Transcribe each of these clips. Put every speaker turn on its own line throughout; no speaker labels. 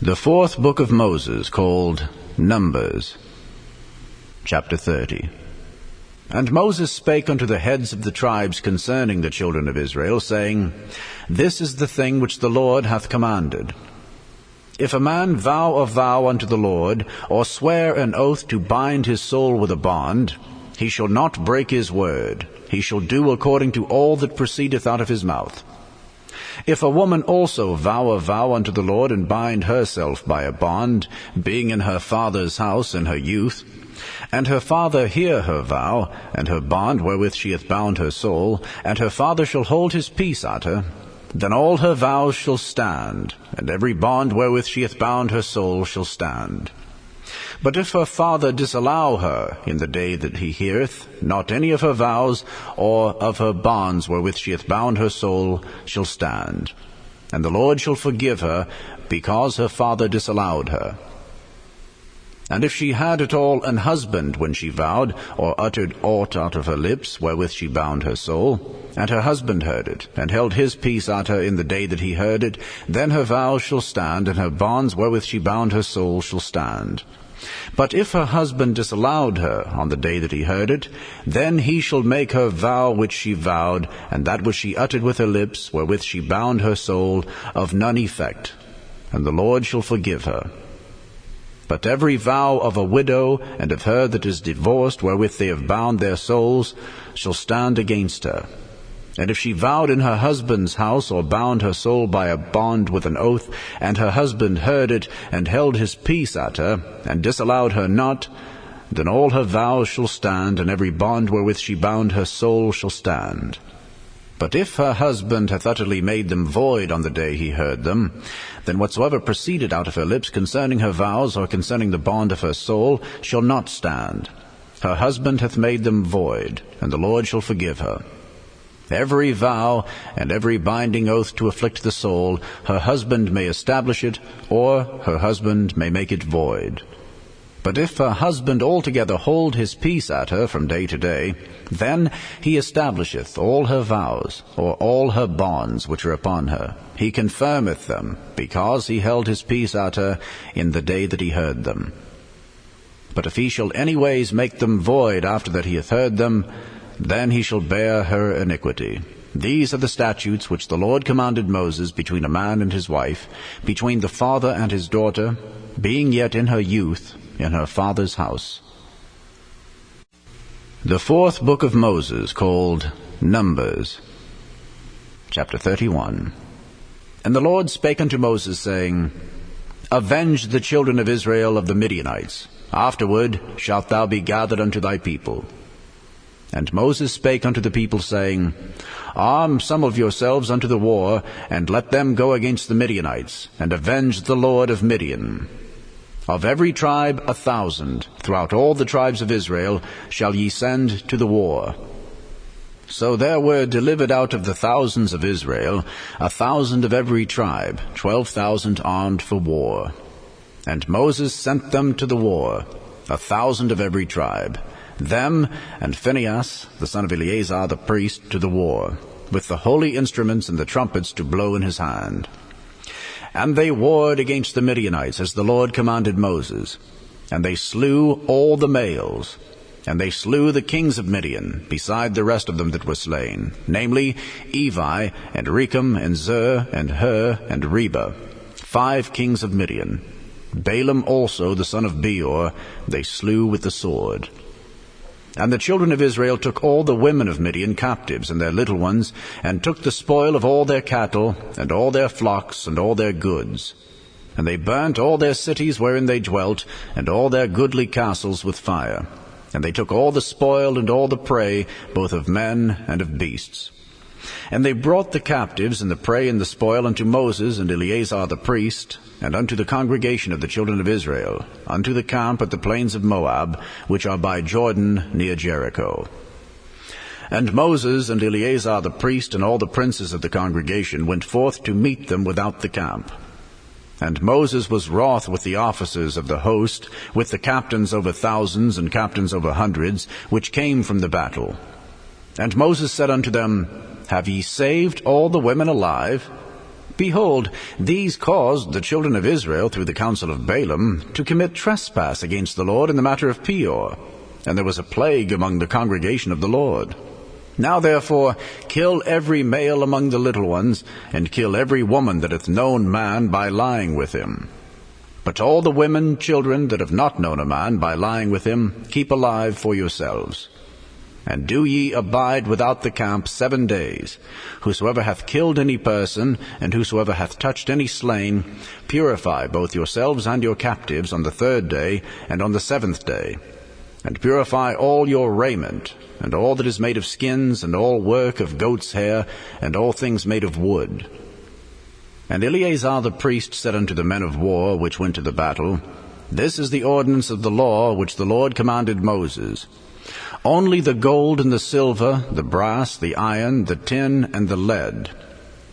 The fourth book of Moses, called Numbers, chapter 30. And Moses spake unto the heads of the tribes concerning the children of Israel, saying, This is the thing which the Lord hath commanded. If a man vow a vow unto the Lord, or swear an oath to bind his soul with a bond, he shall not break his word. He shall do according to all that proceedeth out of his mouth. If a woman also vow a vow unto the Lord, and bind herself by a bond, being in her father's house in her youth, and her father hear her vow, and her bond wherewith she hath bound her soul, and her father shall hold his peace at her, then all her vows shall stand, and every bond wherewith she hath bound her soul shall stand. But if her father disallow her in the day that he heareth, not any of her vows, or of her bonds wherewith she hath bound her soul, shall stand. And the Lord shall forgive her, because her father disallowed her. And if she had at all an husband when she vowed, or uttered aught out of her lips, wherewith she bound her soul, and her husband heard it, and held his peace at her in the day that he heard it, then her vows shall stand, and her bonds wherewith she bound her soul shall stand. But if her husband disallowed her on the day that he heard it, then he shall make her vow which she vowed, and that which she uttered with her lips, wherewith she bound her soul, of none effect, and the Lord shall forgive her. But every vow of a widow, and of her that is divorced, wherewith they have bound their souls, shall stand against her. And if she vowed in her husband's house, or bound her soul by a bond with an oath, and her husband heard it, and held his peace at her, and disallowed her not, then all her vows shall stand, and every bond wherewith she bound her soul shall stand. But if her husband hath utterly made them void on the day he heard them, then whatsoever proceeded out of her lips concerning her vows, or concerning the bond of her soul, shall not stand. Her husband hath made them void, and the Lord shall forgive her. Every vow and every binding oath to afflict the soul, her husband may establish it, or her husband may make it void. But if her husband altogether hold his peace at her from day to day, then he establisheth all her vows, or all her bonds which are upon her. He confirmeth them, because he held his peace at her in the day that he heard them. But if he shall any ways make them void after that he hath heard them, then he shall bear her iniquity. These are the statutes which the Lord commanded Moses between a man and his wife, between the father and his daughter, being yet in her youth, in her father's house. The fourth book of Moses, called Numbers, chapter 31. And the Lord spake unto Moses, saying, Avenge the children of Israel of the Midianites. Afterward shalt thou be gathered unto thy people. And Moses spake unto the people, saying, Arm some of yourselves unto the war, and let them go against the Midianites, and avenge the Lord of Midian. Of every tribe 1,000, throughout all the tribes of Israel, shall ye send to the war. So there were delivered out of the thousands of Israel 1,000 of every tribe, 12,000 armed for war. And Moses sent them to the war, 1,000 of every tribe, them and Phinehas, the son of Eleazar the priest, to the war, with the holy instruments and the trumpets to blow in his hand. And they warred against the Midianites, as the Lord commanded Moses. And they slew all the males. And they slew the kings of Midian, beside the rest of them that were slain, namely Evi, and Rechem, and Zur, and Hur, and Reba, 5 kings of Midian. Balaam also, the son of Beor, they slew with the sword. And the children of Israel took all the women of Midian captives, and their little ones, and took the spoil of all their cattle, and all their flocks, and all their goods. And they burnt all their cities wherein they dwelt, and all their goodly castles with fire. And they took all the spoil and all the prey, both of men and of beasts. And they brought the captives and the prey and the spoil unto Moses and Eleazar the priest, and unto the congregation of the children of Israel, unto the camp at the plains of Moab, which are by Jordan near Jericho. And Moses and Eleazar the priest and all the princes of the congregation went forth to meet them without the camp. And Moses was wroth with the officers of the host, with the captains over thousands and captains over hundreds, which came from the battle. And Moses said unto them, Have ye saved all the women alive? Behold, these caused the children of Israel through the counsel of Balaam to commit trespass against the Lord in the matter of Peor, and there was a plague among the congregation of the Lord. Now therefore kill every male among the little ones, and kill every woman that hath known man by lying with him. But all the women, children that have not known a man by lying with him, keep alive for yourselves. And do ye abide without the camp 7 days. Whosoever hath killed any person, and whosoever hath touched any slain, purify both yourselves and your captives on the 3rd day, and on the 7th day. And purify all your raiment, and all that is made of skins, and all work of goat's hair, and all things made of wood. And Eleazar the priest said unto the men of war which went to the battle, This is the ordinance of the law which the Lord commanded Moses. Only the gold and the silver, the brass, the iron, the tin, and the lead,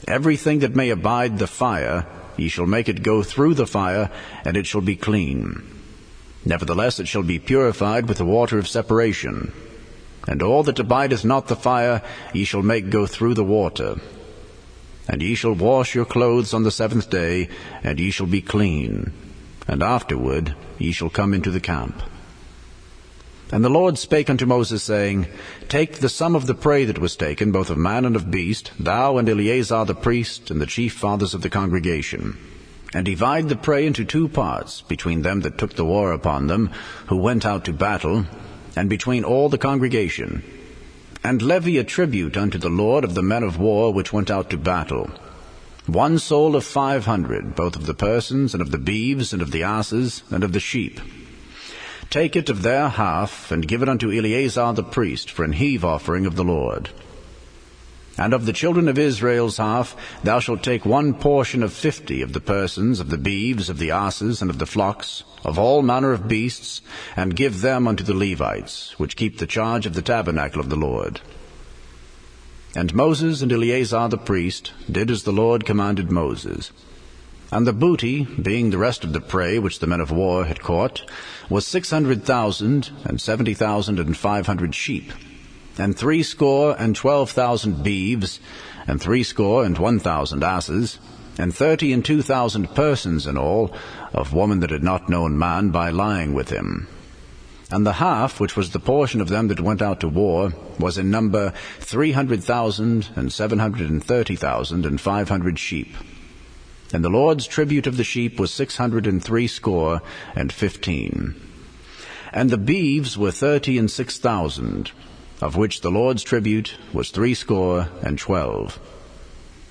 everything that may abide the fire, ye shall make it go through the fire, and it shall be clean. Nevertheless it shall be purified with the water of separation. And all that abideth not the fire, ye shall make go through the water. And ye shall wash your clothes on the 7th day, and ye shall be clean. And afterward ye shall come into the camp. And the Lord spake unto Moses, saying, Take the sum of the prey that was taken, both of man and of beast, thou and Eleazar the priest, and the chief fathers of the congregation. And divide the prey into 2 parts, between them that took the war upon them, who went out to battle, and between all the congregation. And levy a tribute unto the Lord of the men of war which went out to battle. 1 soul of 500, both of the persons, and of the beeves, and of the asses, and of the sheep. Take it of their half, and give it unto Eleazar the priest for an heave offering of the Lord. And of the children of Israel's half thou shalt take 1 portion of 50 of the persons, of the beeves, of the asses, and of the flocks, of all manner of beasts, and give them unto the Levites, which keep the charge of the tabernacle of the Lord. And Moses and Eleazar the priest did as the Lord commanded Moses. And the booty, being the rest of the prey which the men of war had caught, was 600,000, and 70,500 sheep, and 62,000 beeves, and 61,000 asses, and 32,000 persons in all, of woman that had not known man by lying with him. And the half, which was the portion of them that went out to war, was in number 300,000, and 730,500 sheep. And the Lord's tribute of the sheep was 615. And the beeves were 36,000, of which the Lord's tribute was 12.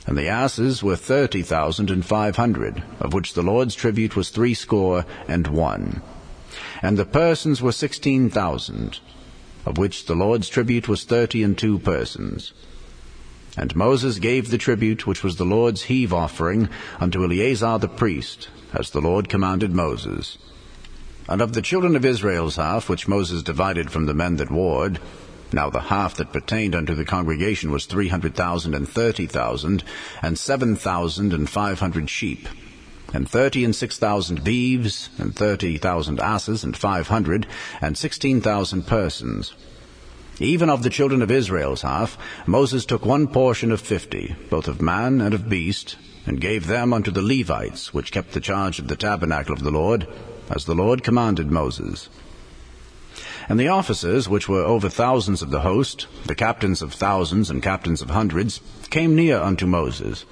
And the asses were 30,500, of which the Lord's tribute was 61. And the persons were 16,000, of which the Lord's tribute was 32 persons. And Moses gave the tribute which was the Lord's heave offering unto Eleazar the priest, as the Lord commanded Moses. And of the children of Israel's half, which Moses divided from the men that warred, now the half that pertained unto the congregation was 300,000 and 30,000, and 7,500 sheep, and 36,000 beeves, and 30,000 asses, and 500, and 16,000 persons. Even of the children of Israel's half, Moses took 1 portion of 50, both of man and of beast, and gave them unto the Levites, which kept the charge of the tabernacle of the Lord, as the Lord commanded Moses. And the officers, which were over thousands of the host, the captains of thousands and captains of hundreds, came near unto Moses.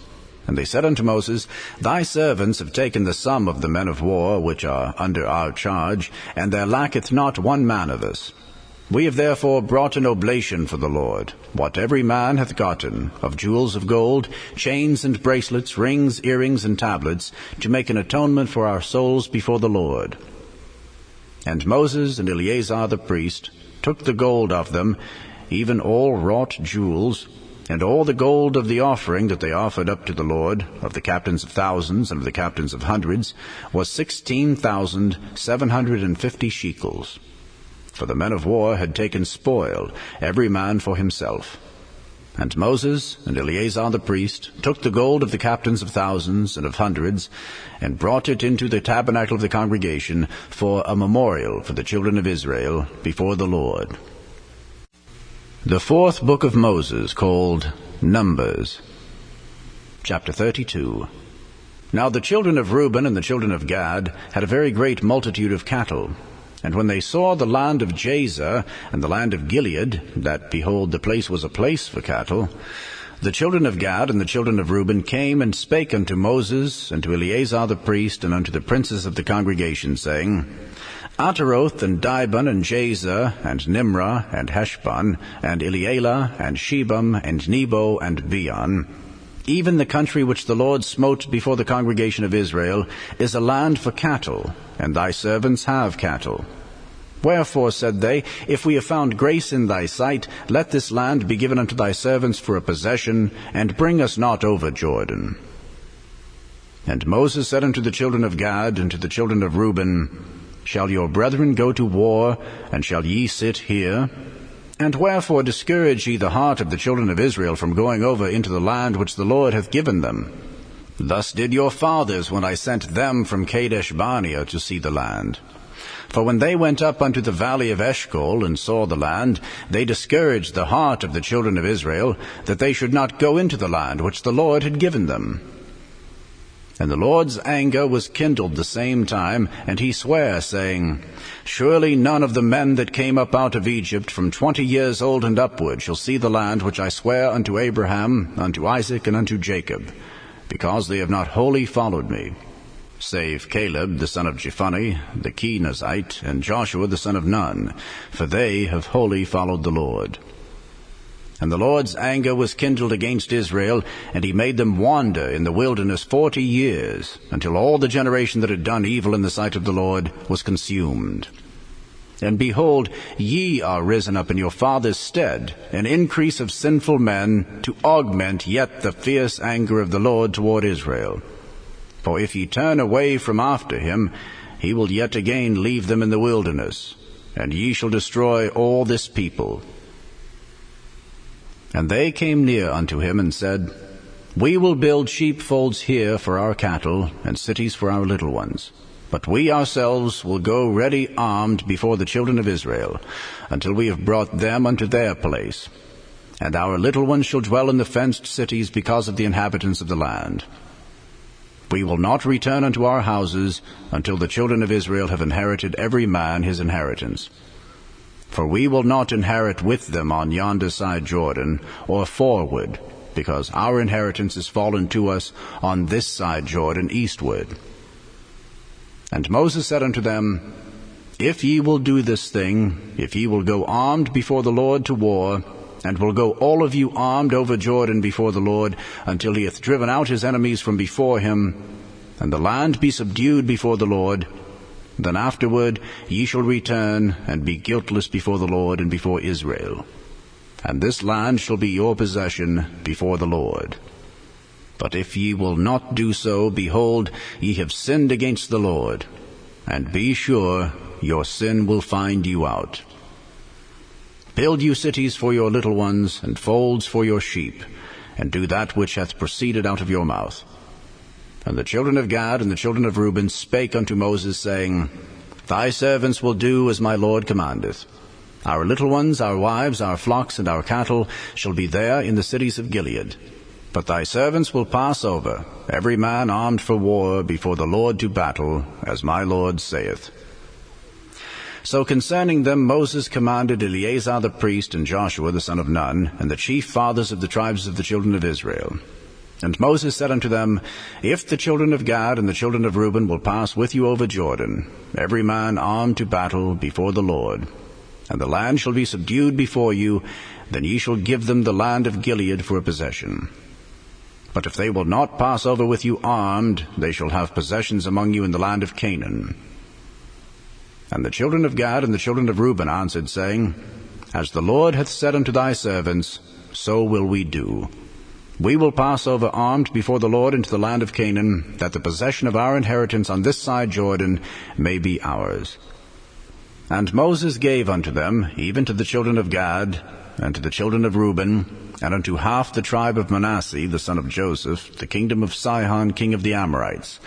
And they said unto Moses, Thy servants have taken the sum of the men of war, which are under our charge, and there lacketh not 1 man of us. We have therefore brought an oblation for the Lord, what every man hath gotten, of jewels of gold, chains and bracelets, rings, earrings, and tablets, to make an atonement for our souls before the Lord. And Moses and Eleazar the priest took the gold of them, even all wrought jewels, and all the gold of the offering that they offered up to the Lord, of the captains of thousands and of the captains of hundreds, was 16,750 shekels. For the men of war had taken spoil, every man for himself. And Moses and Eleazar the priest took the gold of the captains of thousands and of hundreds, and brought it into the tabernacle of the congregation for a memorial for the children of Israel before the Lord. The 4th book of Moses, called Numbers. Chapter 32. Now the children of Reuben and the children of Gad had a very great multitude of cattle. And when they saw the land of Jazer and the land of Gilead, that, behold, the place was a place for cattle, the children of Gad and the children of Reuben came and spake unto Moses, and to Eleazar the priest, and unto the princes of the congregation, saying, Ataroth, and Dibon, and Jazer, and Nimrah, and Heshbon, and Elealeh, and Shebam, and Nebo, and Beon, even the country which the Lord smote before the congregation of Israel, is a land for cattle, and thy servants have cattle. Wherefore, said they, if we have found grace in thy sight, let this land be given unto thy servants for a possession, and bring us not over Jordan. And Moses said unto the children of Gad and to the children of Reuben, Shall your brethren go to war, and shall ye sit here? And wherefore discourage ye the heart of the children of Israel from going over into the land which the Lord hath given them? Thus did your fathers when I sent them from Kadesh Barnea to see the land. For when they went up unto the valley of Eshcol, and saw the land, they discouraged the heart of the children of Israel, that they should not go into the land which the Lord had given them. And the Lord's anger was kindled the same time, and he sware, saying, Surely none of the men that came up out of Egypt from 20 years old and upward shall see the land which I swear unto Abraham, unto Isaac, and unto Jacob, because they have not wholly followed me, save Caleb the son of Jephunneh, the Kenizzite, and Joshua the son of Nun, for they have wholly followed the Lord. And the Lord's anger was kindled against Israel, and he made them wander in the wilderness 40 years, until all the generation that had done evil in the sight of the Lord was consumed. And behold, ye are risen up in your father's stead, an increase of sinful men, to augment yet the fierce anger of the Lord toward Israel. For if ye turn away from after him, he will yet again leave them in the wilderness, and ye shall destroy all this people. And they came near unto him, and said, We will build sheepfolds here for our cattle, and cities for our little ones. But we ourselves will go ready armed before the children of Israel, until we have brought them unto their place. And our little ones shall dwell in the fenced cities because of the inhabitants of the land. We will not return unto our houses until the children of Israel have inherited every man his inheritance. For we will not inherit with them on yonder side Jordan, or forward, because our inheritance is fallen to us on this side Jordan eastward. And Moses said unto them, If ye will do this thing, if ye will go armed before the Lord to war, and will go all of you armed over Jordan before the Lord, until he hath driven out his enemies from before him, and the land be subdued before the Lord, then afterward ye shall return, and be guiltless before the Lord and before Israel. And this land shall be your possession before the Lord. But if ye will not do so, behold, ye have sinned against the Lord, and be sure your sin will find you out. Build you cities for your little ones, and folds for your sheep, and do that which hath proceeded out of your mouth. And the children of Gad and the children of Reuben spake unto Moses, saying, Thy servants will do as my Lord commandeth. Our little ones, our wives, our flocks, and our cattle shall be there in the cities of Gilead. But thy servants will pass over, every man armed for war, before the Lord to battle, as my Lord saith. So concerning them Moses commanded Eleazar the priest, and Joshua the son of Nun, and the chief fathers of the tribes of the children of Israel. And Moses said unto them, If the children of Gad and the children of Reuben will pass with you over Jordan, every man armed to battle before the Lord, and the land shall be subdued before you, then ye shall give them the land of Gilead for a possession. But if they will not pass over with you armed, they shall have possessions among you in the land of Canaan. And the children of Gad and the children of Reuben answered, saying, As the Lord hath said unto thy servants, so will we do. We will pass over armed before the Lord into the land of Canaan, that the possession of our inheritance on this side Jordan may be ours. And Moses gave unto them, even to the children of Gad, and to the children of Reuben, and unto half the tribe of Manasseh, the son of Joseph, the kingdom of Sihon, king of the Amorites,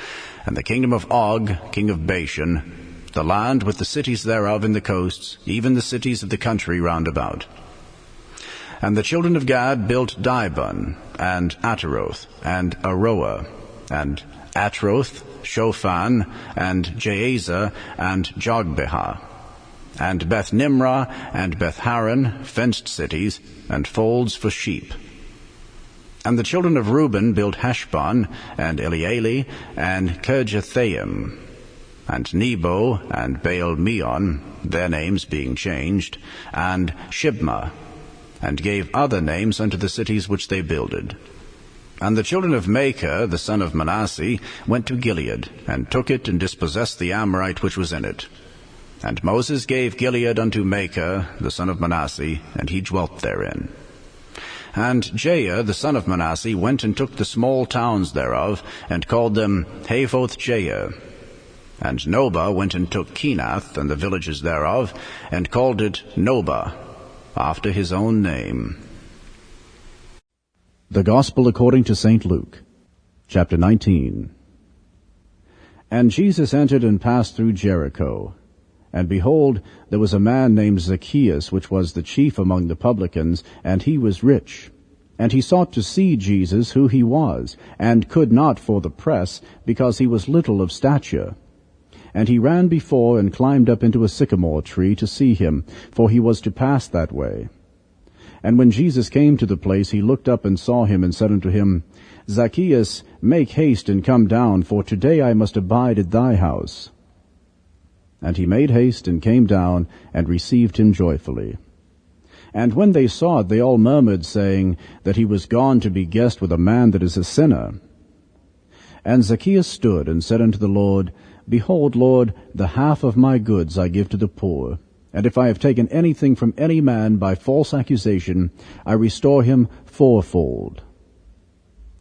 and the kingdom of Og, king of Bashan, the land with the cities thereof in the coasts, even the cities of the country round about. And the children of Gad built Dibon, and Ataroth, and Aroah, and Atroth, Shophan, and Jazer, and Jogbehah, and Beth-Nimrah, and Beth-Haran, fenced cities, and folds for sheep. And the children of Reuben built Heshbon, and Elealeh, and Kirjathaim, and Nebo, and Baal-Meon, their names being changed, and Shibmah, and gave other names unto the cities which they builded. And the children of Machir, the son of Manasseh, went to Gilead, and took it, and dispossessed the Amorite which was in it. And Moses gave Gilead unto Machir, the son of Manasseh, and he dwelt therein. And Jair, the son of Manasseh, went and took the small towns thereof, and called them Havoth-Jair. And Nobah went and took Kenath, and the villages thereof, and called it Nobah, after his own name.
The Gospel according to St. Luke, chapter 19. And Jesus entered and passed through Jericho. And behold, there was a man named Zacchaeus, which was the chief among the publicans, and he was rich. And he sought to see Jesus, who he was, and could not for the press, because he was little of stature. And he ran before, and climbed up into a sycamore tree to see him, for he was to pass that way. And when Jesus came to the place, he looked up and saw him, and said unto him, Zacchaeus, make haste and come down, for today I must abide at thy house. And he made haste, and came down, and received him joyfully. And when they saw it, they all murmured, saying, that he was gone to be guest with a man that is a sinner. And Zacchaeus stood, and said unto the Lord, Behold, Lord, the half of my goods I give to the poor. And if I have taken anything from any man by false accusation, I restore him fourfold.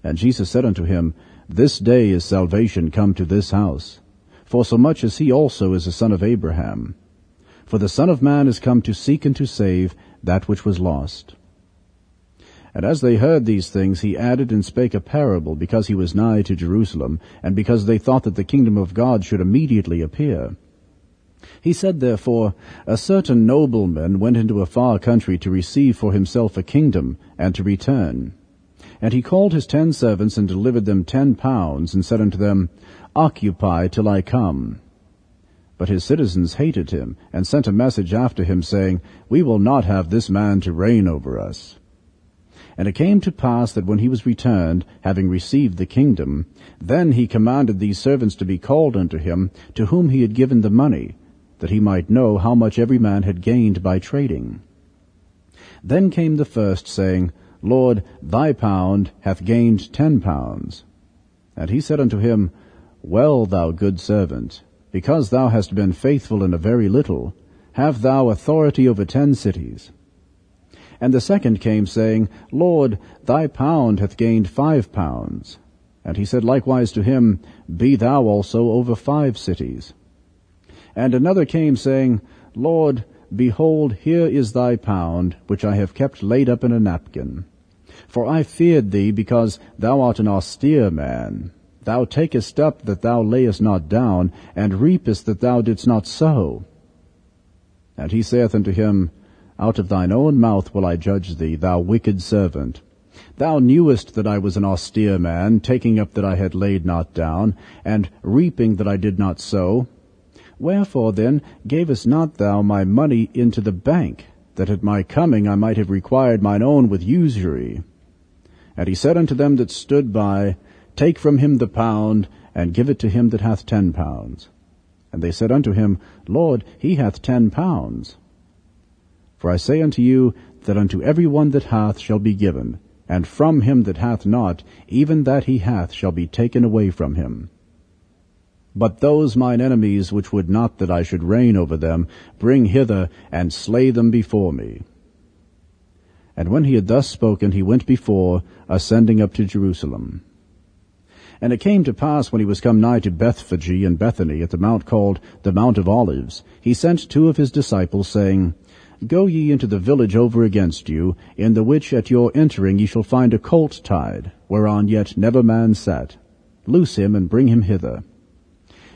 And Jesus said unto him, This day is salvation come to this house, forsomuch as he also is a son of Abraham. For the Son of Man is come to seek and to save that which was lost. And as they heard these things, he added and spake a parable, because he was nigh to Jerusalem, and because they thought that the kingdom of God should immediately appear. He said therefore, A certain nobleman went into a far country to receive for himself a kingdom, and to return. And he called his 10 servants, and delivered them 10 pounds, and said unto them, Occupy till I come. But his citizens hated him, and sent a message after him, saying, We will not have this man to reign over us. And it came to pass that when he was returned, having received the kingdom, then he commanded these servants to be called unto him, to whom he had given the money, that he might know how much every man had gained by trading. Then came the first, saying, Lord, thy pound hath gained 10 pounds. And he said unto him, Well, thou good servant, because thou hast been faithful in a very little, have thou authority over 10 cities. And the second came, saying, Lord, thy pound hath gained 5 pounds. And he said likewise to him, Be thou also over 5 cities. And another came, saying, Lord, behold, here is thy pound, which I have kept laid up in a napkin. For I feared thee, because thou art an austere man. Thou takest up that thou layest not down, and reapest that thou didst not sow. And he saith unto him, Out of thine own mouth will I judge thee, thou wicked servant. Thou knewest that I was an austere man, taking up that I had laid not down, and reaping that I did not sow. Wherefore then gavest not thou my money into the bank, that at my coming I might have required mine own with usury? And he said unto them that stood by, Take from him the pound, and give it to him that hath 10 pounds. And they said unto him, Lord, he hath 10 pounds. For I say unto you, that unto every one that hath shall be given, and from him that hath not, even that he hath shall be taken away from him. But those mine enemies, which would not that I should reign over them, bring hither, and slay them before me. And when he had thus spoken, he went before, ascending up to Jerusalem. And it came to pass, when he was come nigh to Bethphage and Bethany, at the mount called the Mount of Olives, he sent 2 of his disciples, saying, Go ye into the village over against you, in the which at your entering ye shall find a colt tied, whereon yet never man sat. Loose him, and bring him hither.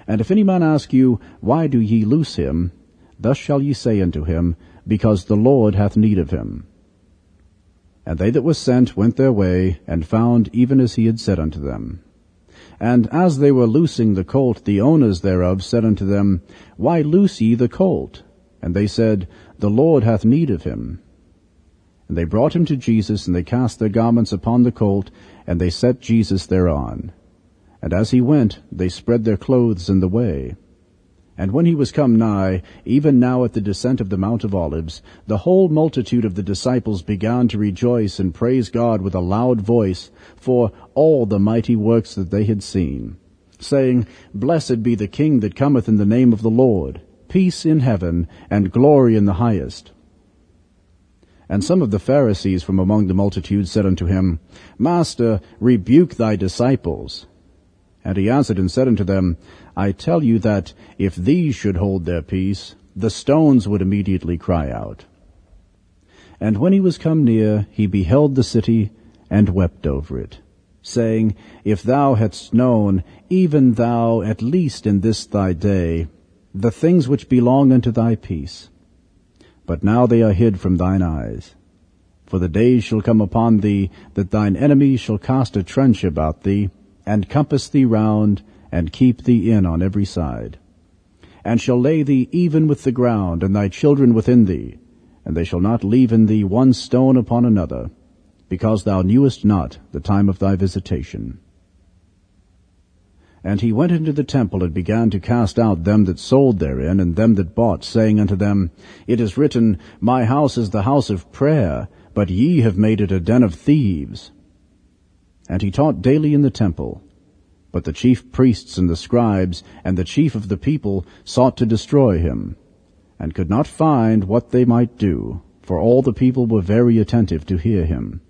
And if any man ask you, Why do ye loose him? Thus shall ye say unto him, Because the Lord hath need of him. And they that were sent went their way, and found even as he had said unto them. And as they were loosing the colt, the owners thereof said unto them, Why loose ye the colt? And they said, The Lord hath need of him. And they brought him to Jesus, and they cast their garments upon the colt, and they set Jesus thereon. And as he went, they spread their clothes in the way. And when he was come nigh, even now at the descent of the Mount of Olives, the whole multitude of the disciples began to rejoice and praise God with a loud voice for all the mighty works that they had seen, saying, Blessed be the King that cometh in the name of the Lord, peace in heaven, and glory in the highest. And some of the Pharisees from among the multitude said unto him, Master, rebuke thy disciples. And he answered and said unto them, I tell you that if these should hold their peace, the stones would immediately cry out. And when he was come near, he beheld the city, and wept over it, saying, If thou hadst known, even thou, at least in this thy day, the things which belong unto thy peace. But now they are hid from thine eyes. For the days shall come upon thee, that thine enemies shall cast a trench about thee, and compass thee round, and keep thee in on every side, and shall lay thee even with the ground, and thy children within thee, and they shall not leave in thee one stone upon another, because thou knewest not the time of thy visitation. And he went into the temple, and began to cast out them that sold therein, and them that bought, saying unto them, It is written, My house is the house of prayer, but ye have made it a den of thieves. And he taught daily in the temple. But the chief priests and the scribes and the chief of the people sought to destroy him, and could not find what they might do, for all the people were very attentive to hear him.